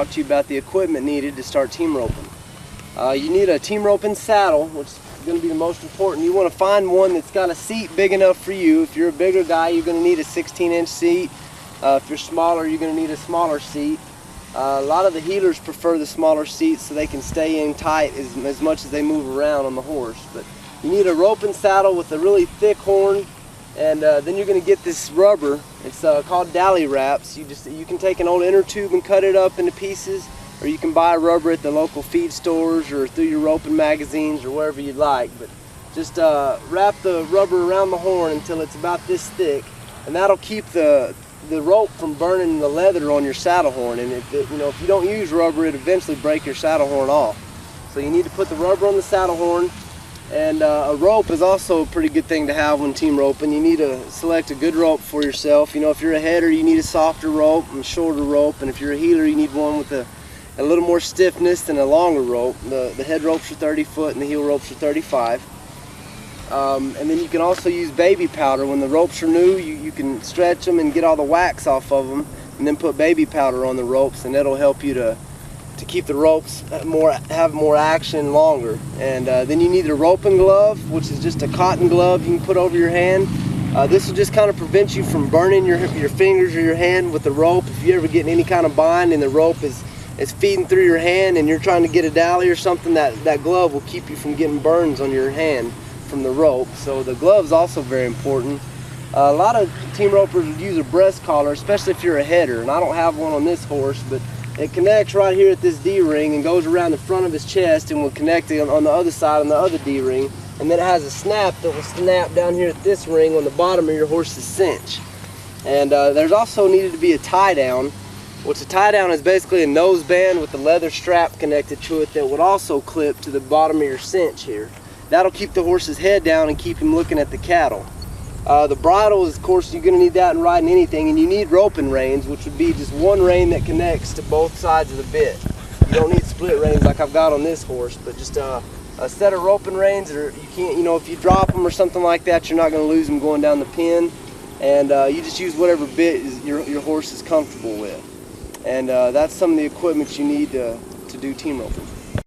Talk to you about the equipment needed to start team roping. You need a team roping saddle, which is going to be the most important. You want to find one that's got a seat big enough for you. If you're a bigger guy, you're going to need a 16-inch seat. If you're smaller, you're going to need a smaller seat. A lot of the heelers prefer the smaller seats so they can stay in tight as much as they move around on the horse. But you need a roping saddle with a really thick horn, and then you're going to get this rubber. It's called dally wraps. You can take an old inner tube and cut it up into pieces, or you can buy rubber at the local feed stores or through your roping magazines or wherever you'd like. But just wrap the rubber around the horn until it's about this thick, and that'll keep the rope from burning the leather on your saddle horn. And if you don't use rubber, it eventually break your saddle horn off. So you need to put the rubber on the saddle horn. And a rope is also a pretty good thing to have when team roping. You need to select a good rope for yourself. If you're a header, you need a softer rope and shorter rope, and if you're a heeler, you need one with a little more stiffness and a longer rope. The head ropes are 30 foot and the heel ropes are 35. And then you can also use baby powder. When the ropes are new, you can stretch them and get all the wax off of them, and then put baby powder on the ropes, and that'll help you to keep the ropes have more action longer. And then you need a roping glove, which is just a cotton glove you can put over your hand. This will just kind of prevent you from burning your fingers or your hand with the rope. If you ever get in any kind of bind and the rope is feeding through your hand and you're trying to get a dally or something, that glove will keep you from getting burns on your hand from the rope. So the glove's also very important. A lot of team ropers would use a breast collar, especially if you're a header, and I don't have one on this horse, but it connects right here at this D-ring and goes around the front of his chest and will connect it on the other side on the other D-ring. And then it has a snap that will snap down here at this ring on the bottom of your horse's cinch. And there's also needed to be a tie down, which a tie down is basically a nose band with a leather strap connected to it that would also clip to the bottom of your cinch here. That'll keep the horse's head down and keep him looking at the cattle. The bridle is, of course, you're going to need that in riding anything, and you need roping reins, which would be just one rein that connects to both sides of the bit. You don't need split reins like I've got on this horse, but just a set of roping reins, or you can't, if you drop them or something like that, you're not going to lose them going down the pin. And you just use whatever bit your horse is comfortable with. And that's some of the equipment you need to do team roping.